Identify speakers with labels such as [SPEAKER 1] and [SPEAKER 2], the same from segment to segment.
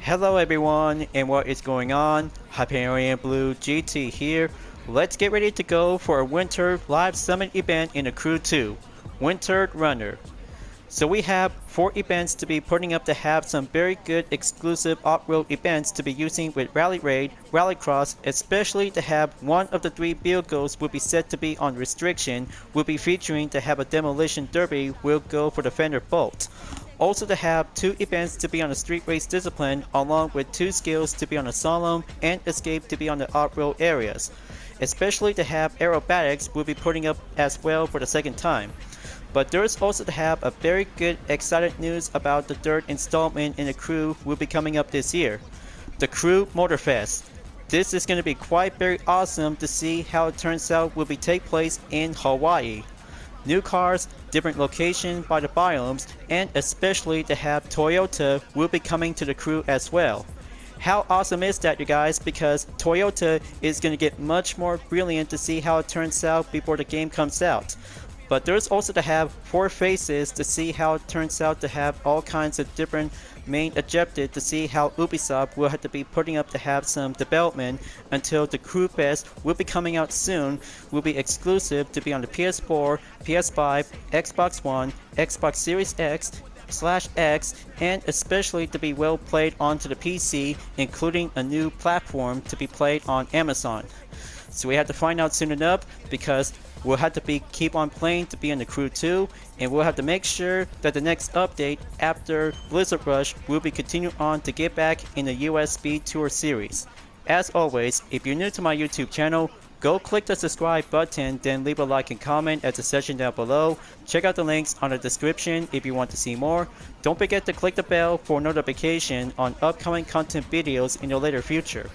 [SPEAKER 1] Hello everyone, and what is going on? Hyperion-Blue-GT here. Let's get ready to go for a Winter Live Summit event in the Crew 2, Winter Runner. So we have 4 events to be putting up to have some very good exclusive off-road events to be using with Rally Raid, Rallycross, especially to have one of the 3 vehicles will be set to be on restriction, will be featuring to have a demolition derby will go for the Fender Bolt. Also to have 2 events to be on a street race discipline along with 2 skills to be on a slalom and escape to be on the off-road areas. Especially to have aerobatics will be putting up as well for the second time. But there is also to have a very good exciting news about the 3rd installment in the Crew will be coming up this year. The Crew Motorfest. This is going to be quite very awesome to see how it turns out will be take place in Hawaii. New cars, different location by the biomes, and especially to have Toyota will be coming to the Crew as well. How awesome is that, you guys, because Toyota is going to get much more brilliant to see how it turns out before the game comes out. But there's also to have 4 phases to see how it turns out to have all kinds of different main objectives to see how Ubisoft will have to be putting up to have some development until the Crew Fest will be coming out soon, will be exclusive to be on the PS4, PS5, Xbox One, Xbox Series X/X, and especially to be well played onto the PC, including a new platform to be played on Amazon. So we have to find out soon enough because we'll have to keep on playing to be in the Crew 2, and we'll have to make sure that the next update after Blizzard Rush will be continuing on to get back in the US Speed Tour series. As always, if you're new to my YouTube channel, go click the subscribe button, then leave a like and comment at the section down below. Check out the links on the description if you want to see more. Don't forget to click the bell for notification on upcoming content videos in the later future.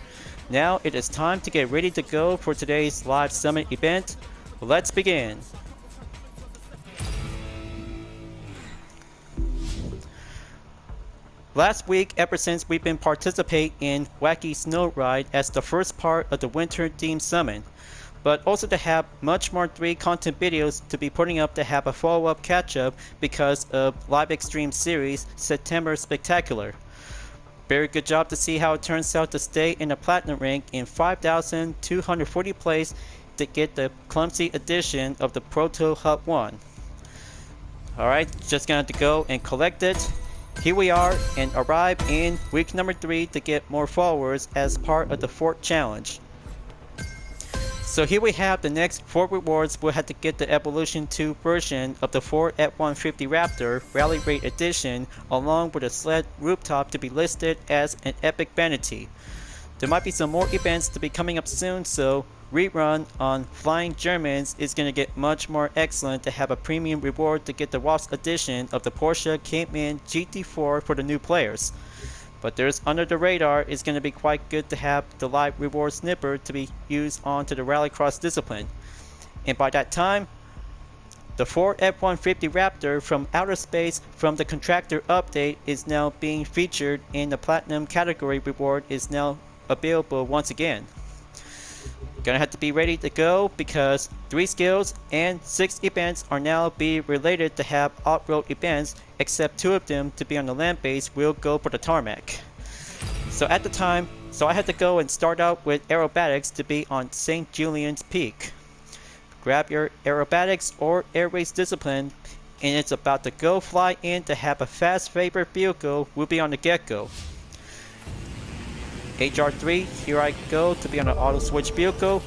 [SPEAKER 1] Now it is time to get ready to go for today's live summit event. Let's begin. Last week, ever since we've been participating in Wacky Snow Ride as the first part of the Winter Theme Summit, but also to have much more 3 content videos to be putting up to have a follow-up catch-up because of Live Extreme Series September Spectacular. Very good job to see how it turns out to stay in the Platinum rank in 5,240 place to get the clumsy edition of the Proto Hub 1. Alright, just gonna have to go and collect it. Here we are and arrive in week number 3 to get more followers as part of the 4th challenge. So here we have the next 4 rewards. We'll have to get the Evolution 2 version of the Ford F-150 Raptor Rally Raid Edition along with a sled rooftop to be listed as an epic vanity. There might be some more events to be coming up soon, so rerun on Flying Germans is going to get much more excellent to have a premium reward to get the Wasp edition of the Porsche Cayman GT4 for the new players. But there's under the radar is going to be quite good to have the live reward snipper to be used onto the Rallycross discipline. And by that time, the Ford F-150 Raptor from outer space from the contractor update is now being featured in the Platinum category. Reward is now available once again. Gonna have to be ready to go because 3 skills and 6 events are now being related to have off-road events, except 2 of them to be on the land base will go for the tarmac. So at the time, I had to go and start out with aerobatics to be on St. Julian's Peak. Grab your aerobatics or air race discipline, and it's about to go fly in to have a fast favorite vehicle will be on the get-go. HR3, here I go to be on an auto switch vehicle.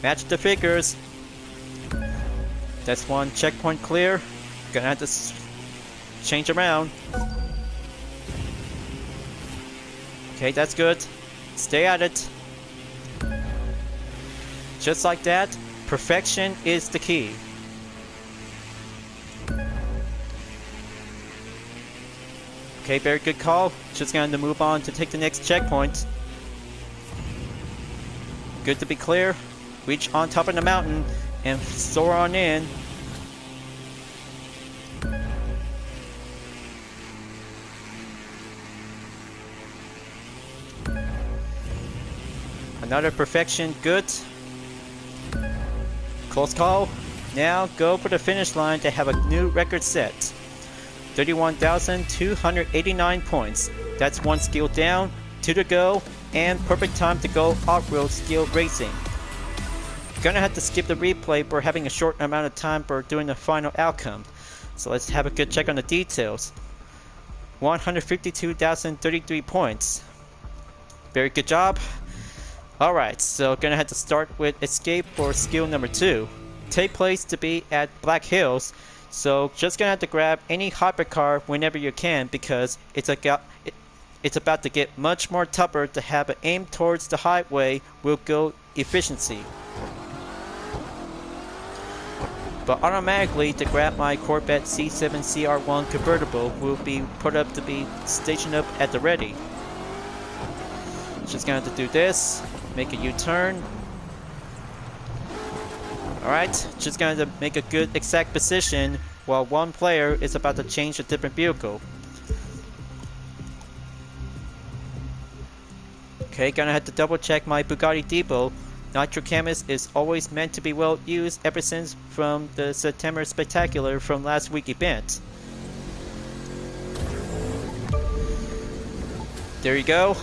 [SPEAKER 1] Match the figures. That's 1 checkpoint clear. Gonna have to change around. Okay, that's good. Stay at it. Just like that, perfection is the key. Okay, very good call. Just going to move on to take the next checkpoint. Good to be clear. Reach on top of the mountain and soar on in. Another perfection, good. Close call. Now go for the finish line to have a new record set. 31,289 points. That's one skill down, 2 to go, and perfect time to go off-road skill racing. Gonna have to skip the replay for having a short amount of time for doing the final outcome. So let's have a good check on the details. 152,033 points. Very good job. Alright, so gonna have to start with escape for skill number 2. Take place to be at Black Hills, so just gonna have to grab any hypercar whenever you can because it's about to get much more tougher to have an aim towards the highway will go efficiency. But automatically to grab my Corvette C7 CR1 convertible will be put up to be stationed up at the ready. Just gonna have to do this, make a U-turn. Alright, just gonna have to make a good exact position while one player is about to change a different vehicle. Okay, gonna have to double check my Bugatti Depot. Nitro Camus is always meant to be well used ever since from the September Spectacular from last week's event. There you go.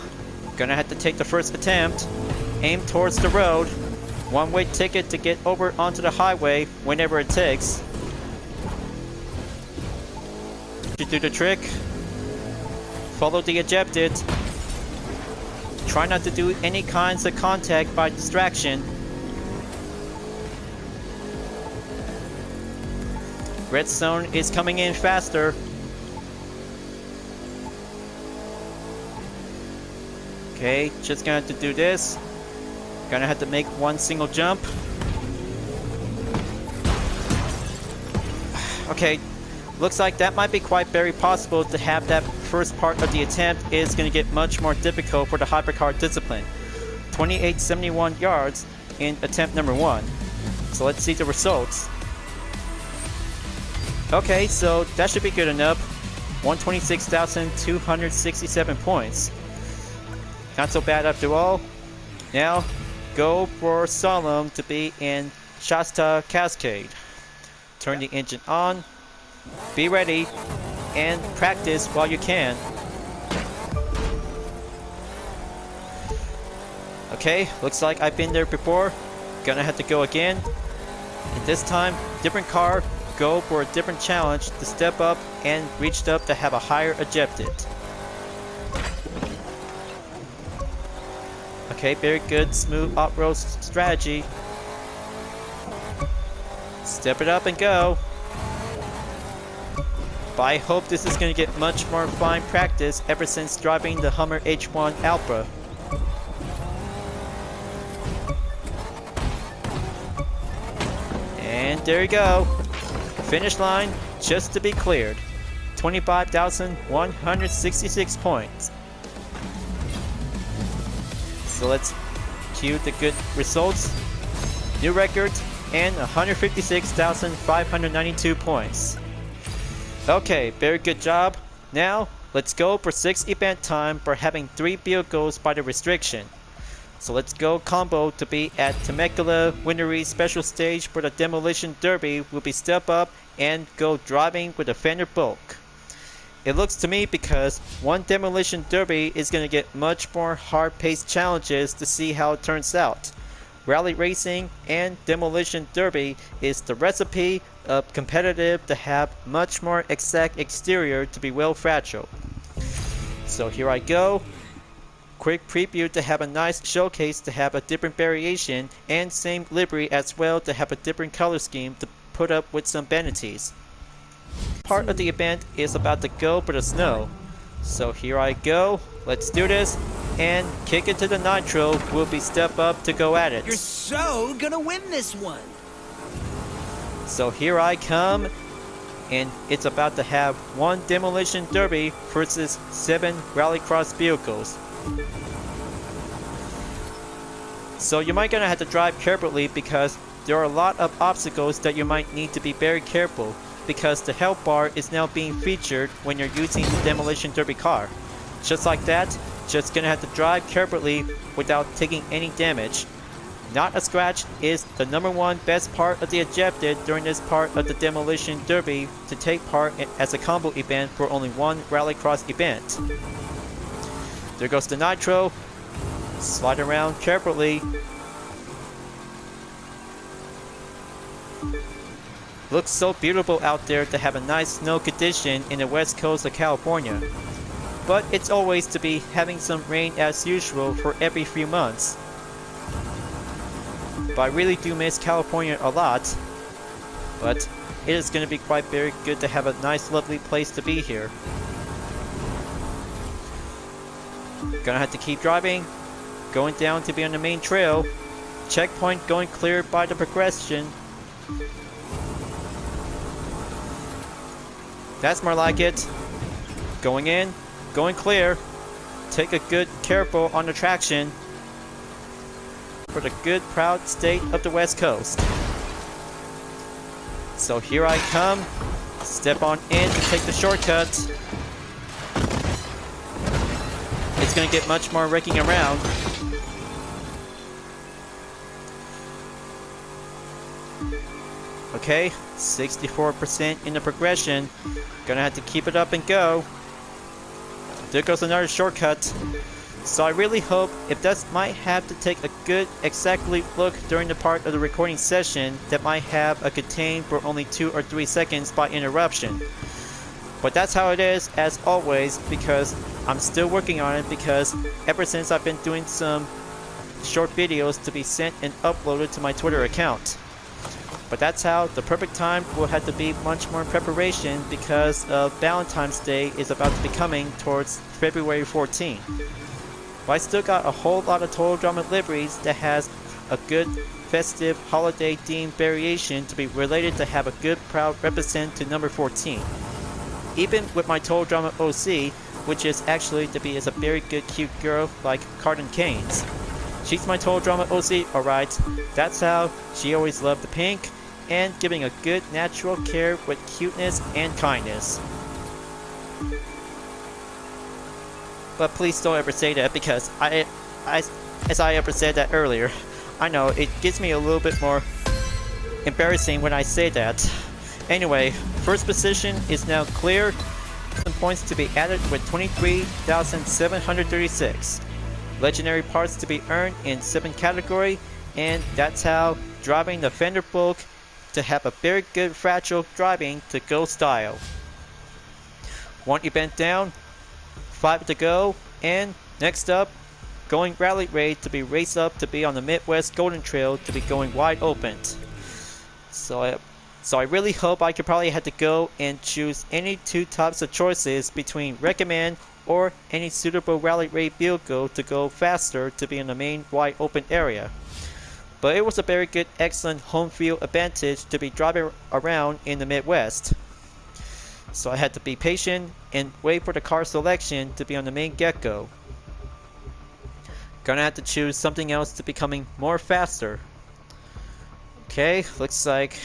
[SPEAKER 1] Gonna have to take the first attempt. Aim towards the road. One-way ticket to get over onto the highway whenever it takes. You do the trick. Follow the ejected. Try not to do any kinds of contact by distraction. Red zone is coming in faster. Okay, just gonna have to do this. Gonna have to make one single jump. Okay, looks like that might be quite very possible to have that first part of the attempt is gonna get much more difficult for the hypercar discipline. 2871 yards in attempt number 1. So let's see the results. Okay, so that should be good enough. 126,267 points. Not so bad after all. Now, go for Solemn to be in Shasta Cascade. Turn the engine on. Be ready. And practice while you can. Okay, looks like I've been there before. Gonna have to go again. And this time, different car. Go for a different challenge to step up and reach up to have a higher objective. Okay, very good, smooth off-road strategy. Step it up and go. But I hope this is going to get much more fine practice ever since driving the Hummer H1 Alpha. And there you go. Finish line just to be cleared. 25,166 points. So let's cue the good results. New record and 156,592 points. Okay, very good job. Now let's go for 6 event time for having 3 vehicles by the restriction. So let's go combo to be at Temecula Winery special stage for the Demolition Derby will be step up and go driving with a Fender Bulk. It looks to me because one Demolition Derby is going to get much more hard-paced challenges to see how it turns out. Rally Racing and Demolition Derby is the recipe of competitive to have much more exact exterior to be well fragile. So here I go. Quick preview to have a nice showcase to have a different variation and same livery as well to have a different color scheme to put up with some vanities. Part of the event is about to go for the snow. So here I go. Let's do this. And kick it to the nitro will be step up to go at it.
[SPEAKER 2] You're so gonna win this one.
[SPEAKER 1] So here I come. And it's about to have 1 Demolition Derby versus 7 Rallycross vehicles. So you might gonna have to drive carefully because there are a lot of obstacles that you might need to be very careful because the health bar is now being featured when you're using the Demolition Derby car. Just like that, just gonna have to drive carefully without taking any damage. Not a scratch is the #1 best part of the objective during this part of the Demolition Derby to take part as a combo event for only one Rallycross event. There goes the Nitro. Slide around carefully. Looks so beautiful out there to have a nice snow condition in the west coast of California. But it's always to be having some rain as usual for every few months. But I really do miss California a lot. But it is going to be quite very good to have a nice lovely place to be here. Gonna have to keep driving. Going down to be on the main trail. Checkpoint going clear by the progression. That's more like it. Going in, going clear. Take a good careful on the traction for the good proud state of the West Coast. So here I come. Step on in to take the shortcut. It's gonna get much more wrecking around. Okay, 64% in the progression. Gonna have to keep it up and go. There goes another shortcut. So I really hope, if that might have to take a good exactly look during the part of the recording session that might have a contain for only 2 or 3 seconds by interruption. But that's how it is, as always, because I'm still working on it, because ever since I've been doing some short videos to be sent and uploaded to my Twitter account. But that's how the perfect time will have to be much more preparation, because Valentine's Day is about to be coming towards February 14th. But I still got a whole lot of Total Drama liveries that has a good festive holiday themed variation to be related to have a good proud represent to number 14. Even with my Total Drama OC, which is actually to be as a very good cute girl like Carden Canes. She's my Total Drama OC, alright. That's how she always loved the pink and giving a good natural care with cuteness and kindness. But please don't ever say that, because as I ever said that earlier, I know it gets me a little bit more embarrassing when I say that. Anyway, first position is now clear. Some points to be added with 23,736. Legendary parts to be earned in 7 category, and that's how driving the fender bulk to have a very good fragile driving to go style. 1 event down, 5 to go, and next up, going rally raid to be race up to be on the Midwest Golden Trail to be going wide open. So I really hope I could probably have to go and choose any 2 types of choices between recommend or any suitable rally raid vehicle to go faster to be in the main wide open area. But it was a very good, excellent home field advantage to be driving around in the Midwest. So I had to be patient and wait for the car selection to be on the main get-go. Gonna have to choose something else to becoming more faster. Okay, looks like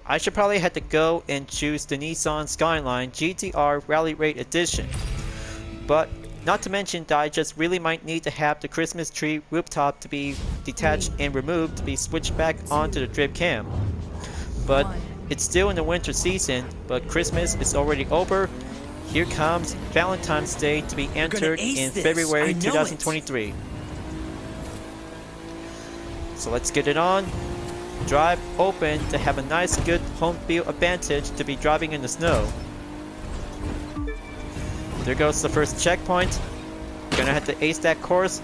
[SPEAKER 1] I should probably have to go and choose the Nissan Skyline GTR Rally Raid Edition. But not to mention that I just really might need to have the Christmas tree rooftop to be detached and removed to be switched back onto the drip cam. But it's still in the winter season, but Christmas is already over. Here comes Valentine's Day to be entered in February 2023. So let's get it on. Drive open to have a nice good home field advantage to be driving in the snow. There goes the first checkpoint. Gonna have to ace that course.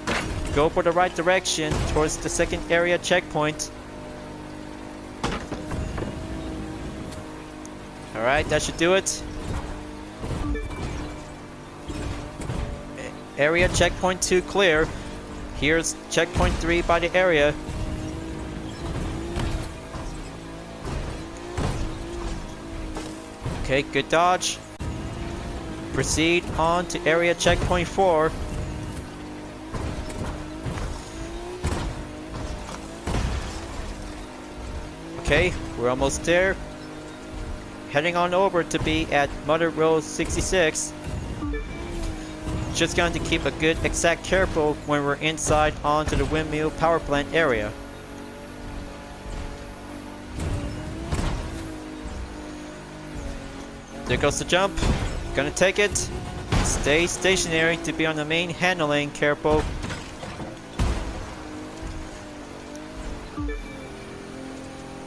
[SPEAKER 1] Go for the right direction towards the second area checkpoint. Alright, that should do it. Area checkpoint 2 clear. Here's checkpoint 3 by the area. Okay, good dodge. Proceed on to area checkpoint 4. Okay, we're almost there. Heading on over to be at Mother Road 66. Just going to keep a good exact careful when we're inside onto the windmill power plant area. There goes the jump. Gonna take it. Stay stationary to be on the main handling. Careful.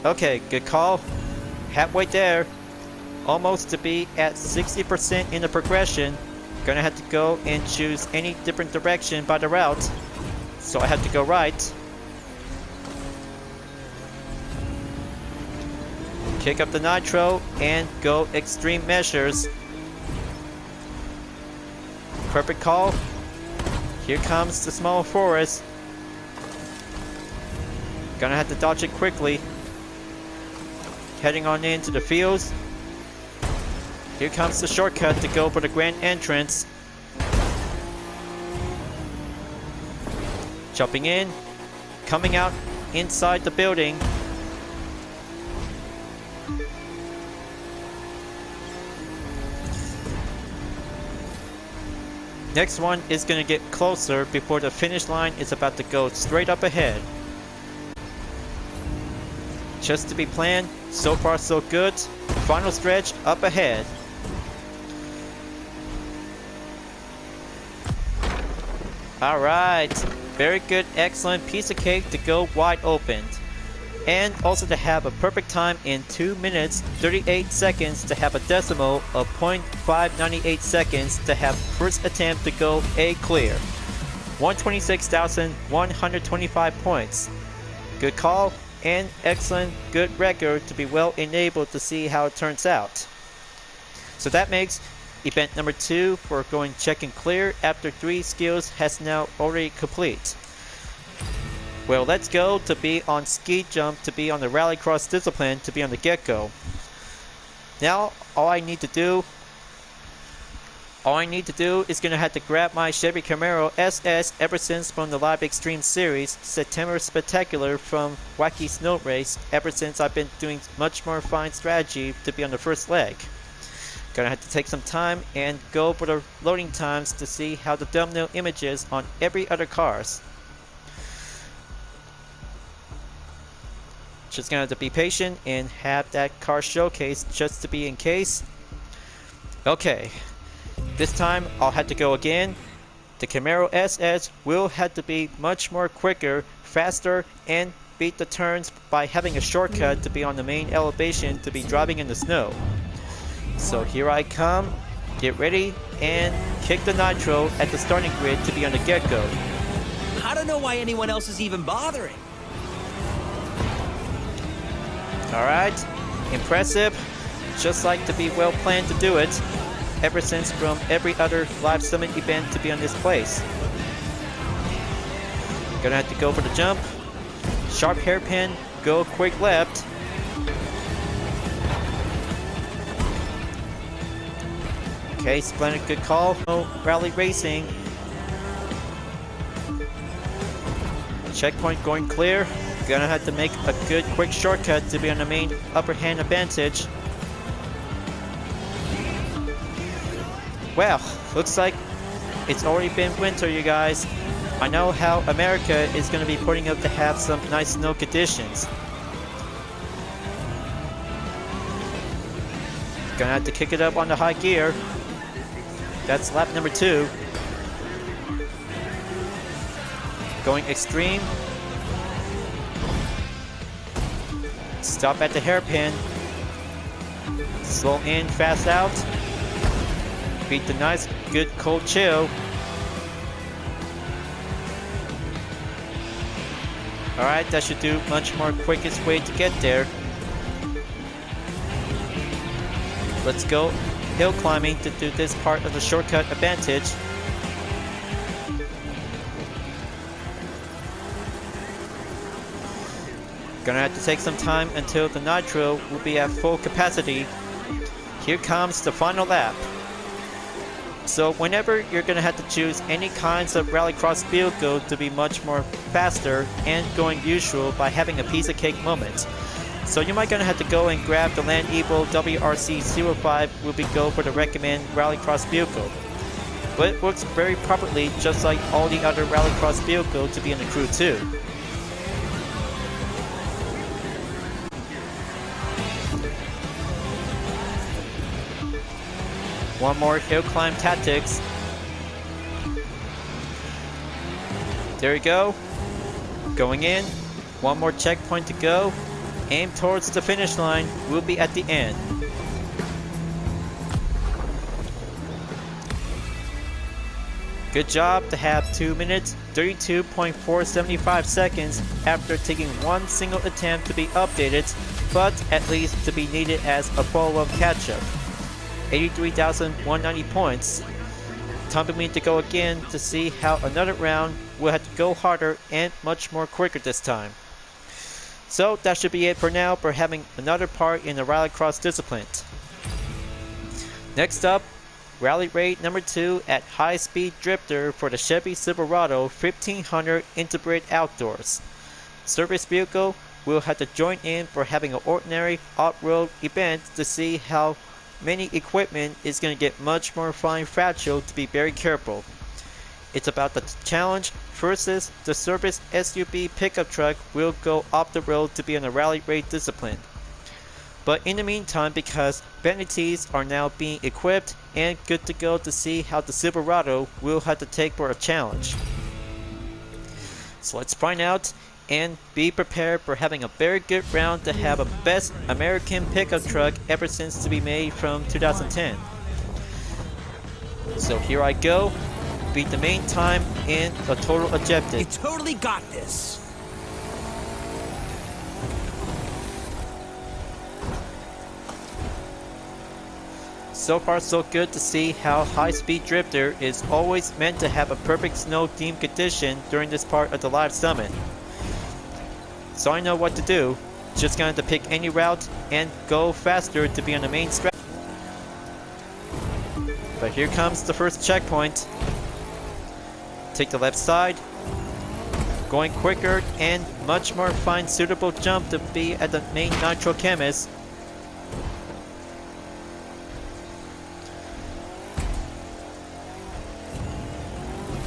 [SPEAKER 1] Okay, good call. Halfway there. Almost to be at 60% in the progression. Gonna have to go and choose any different direction by the route. So I have to go right. Kick up the nitro and go extreme measures. Perfect call. Here comes the small forest. Gonna have to dodge it quickly. Heading on into the fields. Here comes the shortcut to go for the grand entrance. Jumping in. Coming out inside the building. Next one is going to get closer before the finish line is about to go straight up ahead. Just to be planned, so far so good. Final stretch up ahead. Alright, very good, excellent piece of cake to go wide open. And also to have a perfect time in 2 minutes 38 seconds to have a decimal of 0.598 seconds to have first attempt to go A clear. 126,125 points. Good call and excellent good record to be well enabled to see how it turns out. So that makes event number 2 for going check and clear after 3 skills has now already complete. Well, let's go to be on ski jump, to be on the rallycross discipline, to be on the get-go. Now, all I need to do is gonna have to grab my Chevy Camaro SS ever since from the Live Extreme series, September Spectacular from Wacky Snow Race, ever since I've been doing much more fine strategy to be on the first leg. Gonna have to take some time and go for the loading times to see how the thumbnail images on every other cars. Just gonna have to be patient and have that car showcase just to be in case. Okay, this time I'll have to go again. The Camaro SS will have to be much more quicker, faster, and beat the turns by having a shortcut to be on the main elevation to be driving in the snow. So here I come, get ready, and kick the nitro at the starting grid to be on the get-go.
[SPEAKER 2] I don't know why anyone else is even bothering.
[SPEAKER 1] Alright, impressive. Just like to be well planned to do it, ever since from every other live summit event to be on this place. Gonna have to go for the jump. Sharp hairpin, go quick left. Okay, splendid, good call. No rally racing. Checkpoint going clear. Gonna have to make a good quick shortcut to be on the main upper hand advantage. Well, looks like it's already been winter, you guys. I know how America is gonna be putting up to have some nice snow conditions. Gonna have to kick it up on the high gear. That's lap number 2. Going extreme. Stop at the hairpin. Slow in, fast out. Beat the nice, good, cold chill. Alright, that should do much more quickest way to get there. Let's go hill climbing to do this part of the shortcut advantage. Gonna have to take some time until the nitro will be at full capacity. Here comes the final lap. So whenever you're gonna have to choose any kinds of rallycross vehicle to be much more faster and going usual by having a piece of cake moment. So you might gonna have to go and grab the Land Evil WRC 05 will be go for the recommend rallycross vehicle. but it works very properly just like all the other rallycross vehicles to be in the Crew 2. One more hill climb tactics. There we go. Going in. One more checkpoint to go. Aim towards the finish line. We'll be at the end. Good job to have 2 minutes, 32.475 seconds after taking one single attempt to be updated, but at least to be needed as a follow-up catch-up. 83,190 points. Time for me to go again to see how another round will have to go harder and much more quicker this time. So that should be it for now for having another part in the rallycross discipline. Next up, Rally Raid number 2 at High Speed Drifter for the Chevy Silverado 1500 Interbred Outdoors. Service vehicle will have to join in for having an ordinary off-road event to see how many equipment is going to get much more fine fragile to be very careful. It's about the challenge versus the service SUV pickup truck will go off the road to be on a rally raid discipline. But in the meantime, because vanities are now being equipped and good to go to see how the Silverado will have to take for a challenge. So let's find out and be prepared for having a very good round to have a best American pickup truck ever since to be made from 2010. So here I go. Beat the main time in a total objective.
[SPEAKER 2] You totally got this.
[SPEAKER 1] So far so good to see how High Speed Drifter is always meant to have a perfect snow themed condition during this part of the live summit. So I know what to do. Just going to pick any route and go faster to be on the main stretch. But here comes the first checkpoint. Take the left side. Going quicker and much more fine suitable jump to be at the main Nitro Chemist.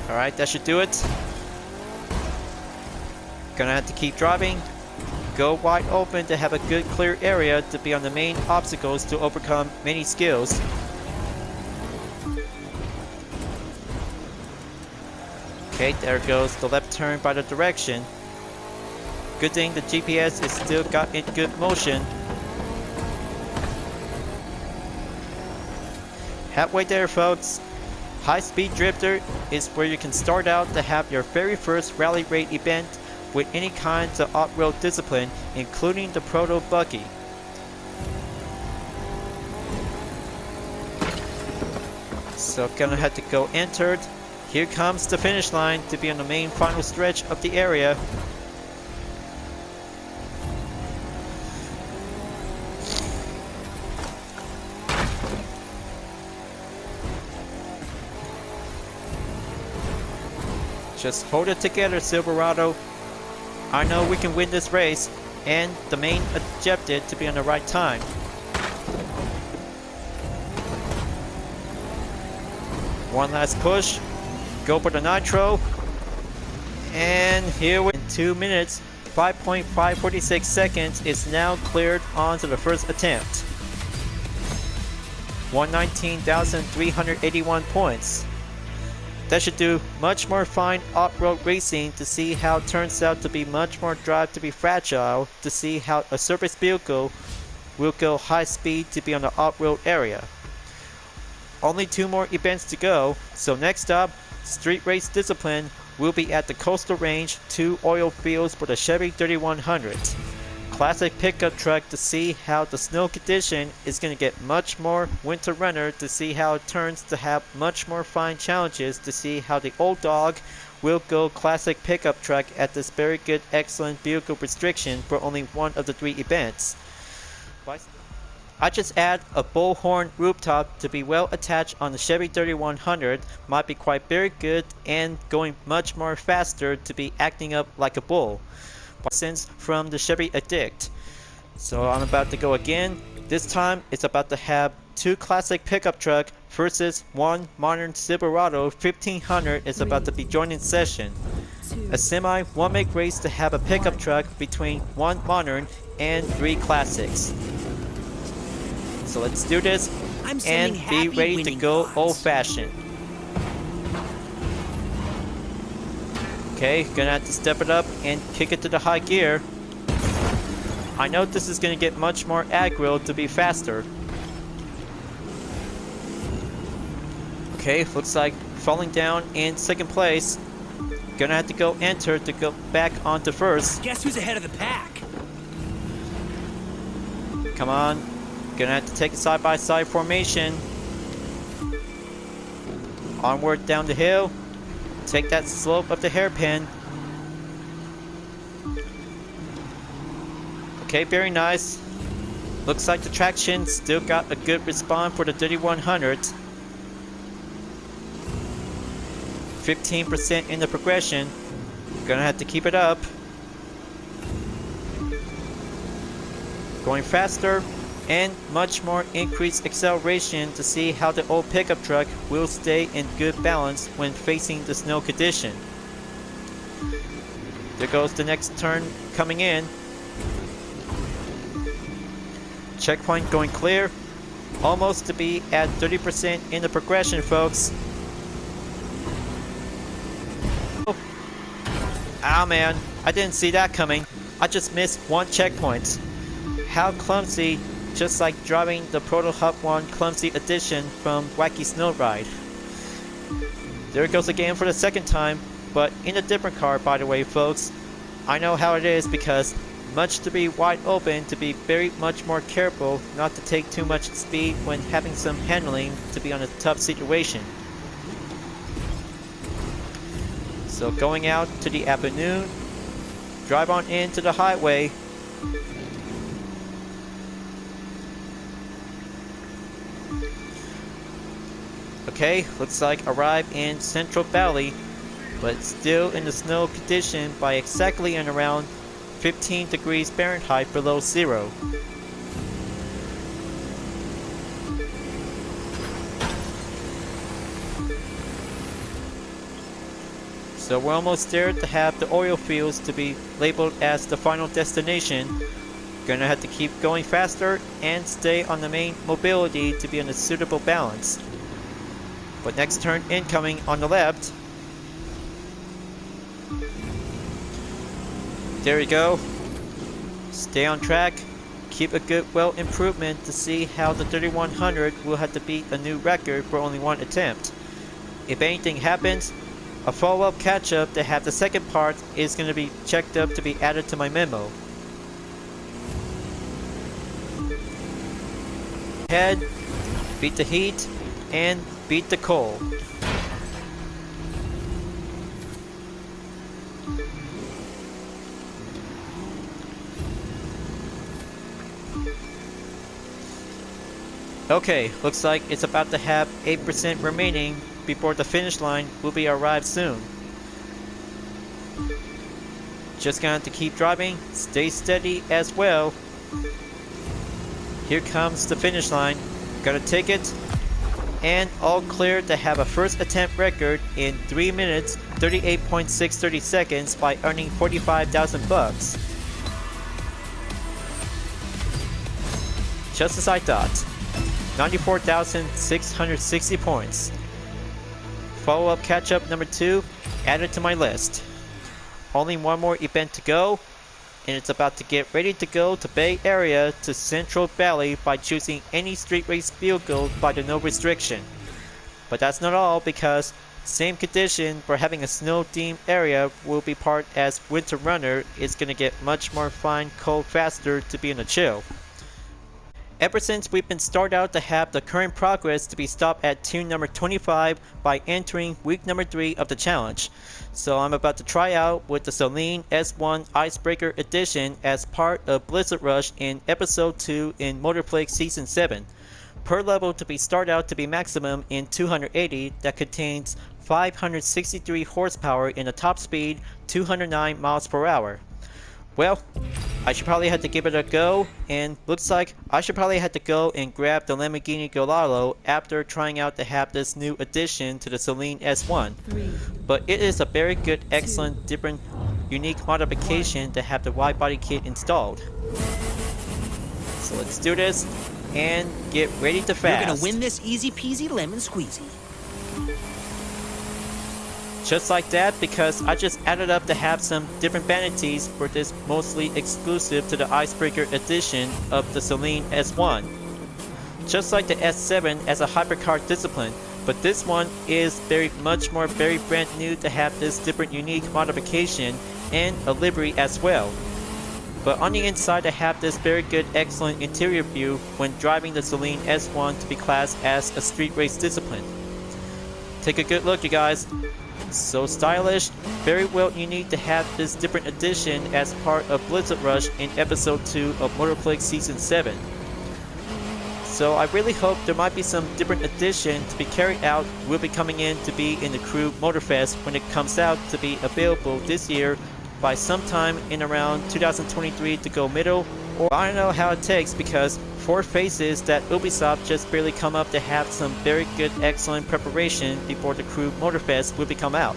[SPEAKER 1] Alright, that should do it. Gonna have to keep driving. Go wide open to have a good clear area to be on the main obstacles to overcome many skills. Okay, there goes the left turn by the direction. Good thing the GPS is still got in good motion. Halfway there, folks. High Speed Drifter is where you can start out to have your very first rally raid event with any kinds of off-road discipline, including the Proto Buggy. So gonna have to go entered. Here comes the finish line to be on the main final stretch of the area. Just hold it together, Silverado. I know we can win this race, and the main objective to be on the right time. One last push. Go for the nitro. And here we in 2 minutes, 5.546 seconds is now cleared onto the first attempt. 119,381 points. That should do much more fine off-road racing to see how it turns out to be much more drive to be fragile, to see how a service vehicle will go high speed to be on the off-road area. Only 2 more events to go, so next up, street race discipline will be at the Coastal Range 2 oil fields for the Chevy 3100. Classic pickup truck to see how the snow condition is going to get much more winter runner to see how it turns to have much more fine challenges to see how the old dog will go classic pickup truck at this very good excellent vehicle restriction for only one of the 3 events. I just add a bullhorn rooftop to be well attached on the Chevy 3100 might be quite very good and going much more faster to be acting up like a bull. Since from the Chevy Addict. So I'm about to go again. This time it's about to have two classic pickup truck versus one modern Silverado 1500 is about to be joining session. A semi one-make race to have a pickup truck between one modern and three classics. So let's do this and be ready to go old-fashioned. Okay, gonna have to step it up and kick it to the high gear. I know this is gonna get much more aggro to be faster. Okay, looks like falling down in second place. Gonna have to go enter to go back onto first.
[SPEAKER 2] Guess who's ahead of the pack?
[SPEAKER 1] Come on. Gonna have to take a side-by-side formation. Onward down the hill. Take that slope of the hairpin. Okay, very nice. Looks like the traction still got a good response for the 3100. 15% in the progression. Gonna have to keep it up. Going faster and much more increased acceleration to see how the old pickup truck will stay in good balance when facing the snow condition. There goes the next turn coming in. Checkpoint going clear. Almost to be at 30% in the progression, folks. Ah man, I didn't see that coming. I just missed one checkpoint. How clumsy, just like driving the Proto Hub 1 Clumsy Edition from Wacky Snow Ride. There it goes again for the second time, but in a different car, by the way, folks. I know how it is because much to be wide open to be very much more careful not to take too much speed when having some handling to be on a tough situation. So going out to the avenue, drive on into the highway. Okay, looks like arrive in Central Valley, but still in the snow condition by exactly and around 15 degrees Fahrenheit below zero. So we're almost there to have the oil fields to be labeled as the final destination. Gonna have to keep going faster and stay on the main mobility to be in a suitable balance. But next turn incoming on the left. There we go. Stay on track. Keep a good well improvement to see how the 3100 will have to beat a new record for only one attempt. If anything happens, a follow-up catch-up to have the second part is going to be checked up to be added to my memo. Head, beat the heat, and beat the cold. Okay, looks like it's about to have 8% remaining before the finish line will be arrived soon. Just gonna have to keep driving, stay steady as well. Here comes the finish line. Gotta take it. And all clear to have a first attempt record in 3 minutes 38.630 seconds by earning 45,000 bucks. Just as I thought. 94,660 points. Follow-up catch-up number 2 added to my list. Only one more event to go, and it's about to get ready to go to Bay Area to Central Valley by choosing any street race vehicle by the no restriction. But that's not all, because same condition for having a snow-themed area will be part as Winter Runner is going to get much more fine cold faster to be in a chill. Ever since we've been started out to have the current progress to be stopped at tune number 25 by entering week number 3 of the challenge. So I'm about to try out with the Celine S1 Icebreaker Edition as part of Blizzard Rush in episode 2 in Motorplague Season 7. Per level to be started out to be maximum in 280 that contains 563 horsepower in a top speed 209 miles per hour. Well, I should probably have to give it a go, and looks like I should probably have to go and grab the Lamborghini Gallardo after trying out to have this new addition to the Celine S1. But it is a very good, excellent, different, unique modification to have the wide body kit installed. So let's do this and get ready to fast.
[SPEAKER 2] You're gonna win this easy peasy lemon squeezy.
[SPEAKER 1] Just like that, because I just added up to have some different vanities for this mostly exclusive to the Icebreaker edition of the Celine S1. Just like the S7 as a hypercar discipline, but this one is very brand new to have this different unique modification and a livery as well. But on the inside I have this very good excellent interior view when driving the Celine S1 to be classed as a street race discipline. Take a good look, you guys. So stylish, very well unique to have this different edition as part of Blizzard Rush in episode 2 of Motorflix Season 7. So I really hope there might be some different edition to be carried out will be coming in to be in the Crew Motorfest when it comes out to be available this year by sometime in around 2023 to go middle, or I don't know how it takes because 4 phases that Ubisoft just barely come up to have some very good excellent preparation before the Crew Motorfest will come out.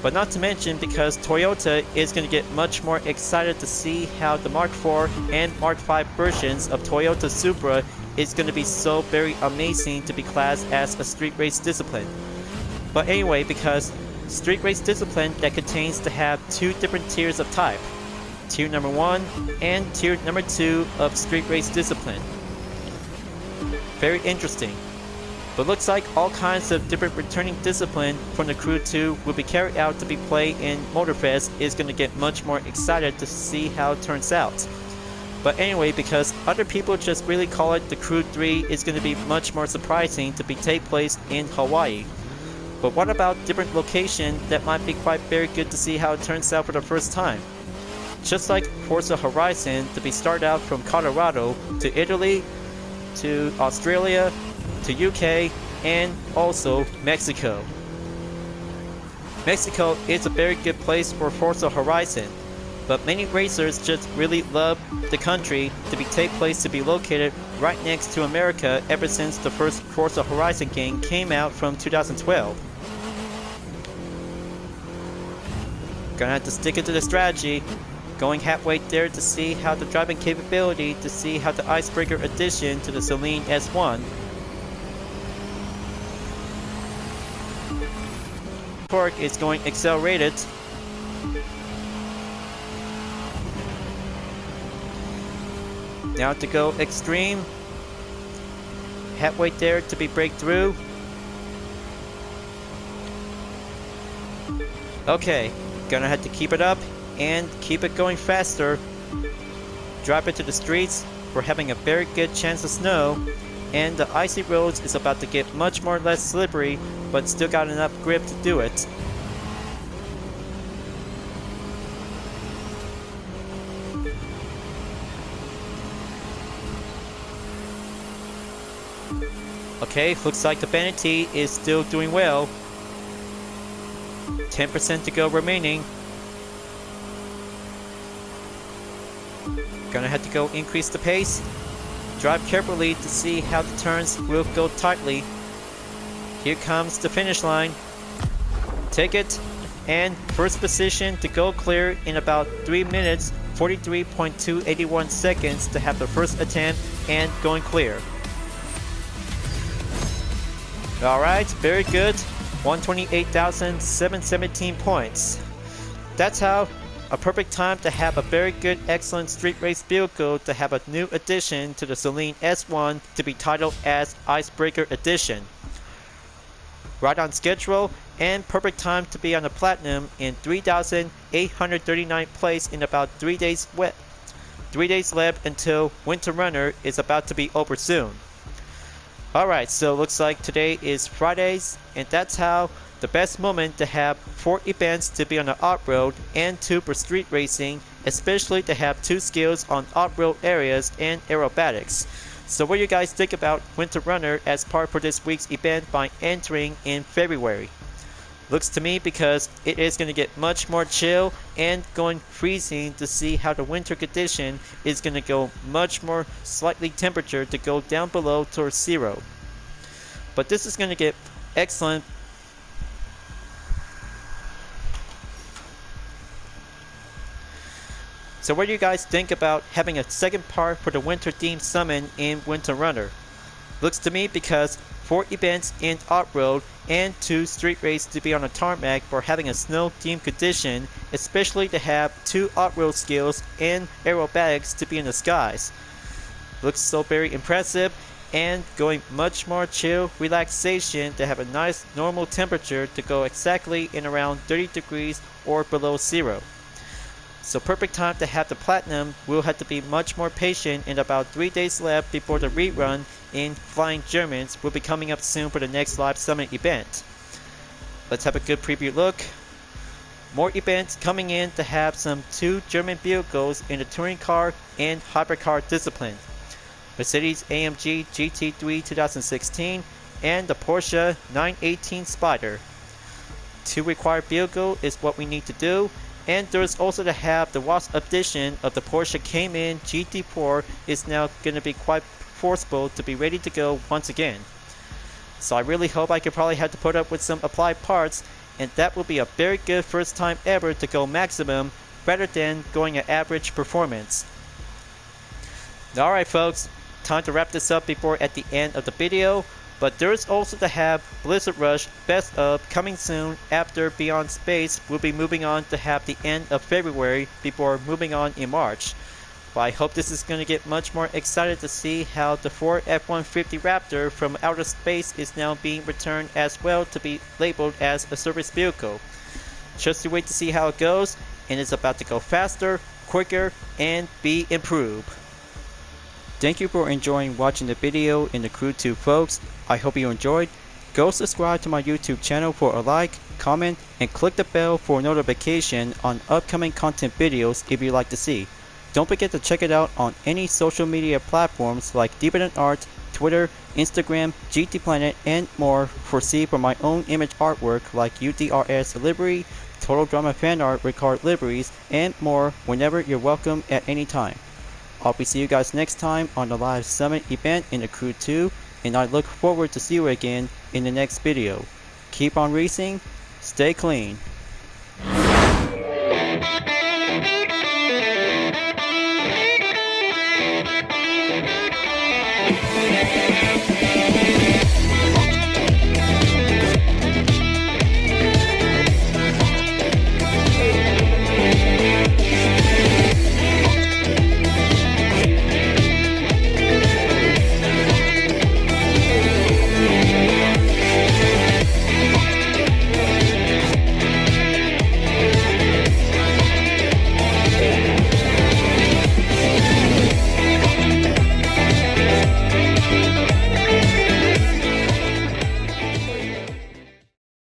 [SPEAKER 1] But not to mention because Toyota is going to get much more excited to see how the Mark IV and Mark V versions of Toyota Supra is going to be so very amazing to be classed as a street race discipline. But anyway, because street race discipline that contains to have 2 different tiers of type. Tier number 1 and tier number 2 of street race discipline. Very interesting. But looks like all kinds of different returning discipline from the Crew 2 will be carried out to be played in Motorfest is going to get much more excited to see how it turns out. But anyway, because other people just really call it the Crew 3 is going to be much more surprising to be take place in Hawaii. But what about different location that might be quite very good to see how it turns out for the first time? Just like Forza Horizon to be started out from Colorado to Italy to Australia to UK and also Mexico. Mexico is a very good place for Forza Horizon, but many racers just really love the country to be take place to be located right next to America ever since the first Forza Horizon game came out from 2012. Gonna have to stick it to the strategy, going halfway there to see how the driving capability, to see how the Icebreaker addition to the Celine S1 torque is going accelerated. Now to go extreme, halfway there to be breakthrough. Okay, gonna have to keep it up and keep it going faster. Drop it to the streets. We're having a very good chance of snow, and the icy roads is about to get much more less slippery, but still got enough grip to do it. Okay, looks like the Vanity is still doing well. 10% to go remaining. Gonna have to go increase the pace. Drive carefully to see how the turns will go tightly. Here comes the finish line. Take it, and first position to go clear in about 3 minutes 43.281 seconds to have the first attempt and going clear. Alright, very good. 128,717 points. That's how a perfect time to have a very good excellent street race vehicle to have a new addition to the Celine S1 to be titled as Icebreaker Edition. Right on schedule and perfect time to be on the platinum in 3,839 place in about 3 days 3 days left until Winter Runner is about to be over soon. Alright, so looks like today is Fridays, and that's how the best moment to have 4 events to be on the off-road and 2 for street racing, especially to have 2 skills on off-road areas and aerobatics. So what do you guys think about Winter Runner as part for this week's event by entering in February? Looks to me because it is going to get much more chill and going freezing to see how the winter condition is going to go much more slightly temperature to go down below towards 0. But this is going to get excellent. So what do you guys think about having a second part for the winter themed summon in Winter Runner? Looks to me because 4 events in off-road and 2 street races to be on a tarmac for having a snow themed condition, especially to have 2 off-road skills and aerobatics to be in the skies. Looks so very impressive, and going much more chill relaxation to have a nice normal temperature to go exactly in around 30 degrees or below 0. So perfect time to have the platinum. We'll have to be much more patient, in about 3 days left before the rerun in Flying Germans will be coming up soon for the next live summit event. Let's have a good preview look. More events coming in to have some 2 German vehicles in the touring car and hypercar discipline. Mercedes-AMG GT3 2016 and the Porsche 918 Spyder. 2 required vehicle is what we need to do. And there's also to have the Wasp edition of the Porsche Cayman GT4 is now going to be quite forceful to be ready to go once again. So I really hope I could probably have to put up with some applied parts, and that will be a very good first time ever to go maximum rather than going at average performance. Alright folks, time to wrap this up before at the end of the video. But there is also to have Blizzard Rush Best of coming soon after Beyond Space. We'll be moving on to have the end of February before moving on in March. But I hope this is going to get much more excited to see how the Ford F-150 Raptor from outer space is now being returned as well to be labeled as a service vehicle. Just to wait to see how it goes, and it's about to go faster, quicker, and be improved. Thank you for enjoying watching the video in the Crew 2 folks. I hope you enjoyed. Go subscribe to my YouTube channel for a like, comment, and click the bell for notification on upcoming content videos if you'd like to see. Don't forget to check it out on any social media platforms like Deeper Than Art, Twitter, Instagram, GT Planet, and more for my own image artwork like UDRS livery, Total Drama fan art with card liveries, and more whenever you're welcome at any time. I'll be seeing you guys next time on the live summit event in the Crew 2, and I look forward to see you again in the next video. Keep on racing, stay clean.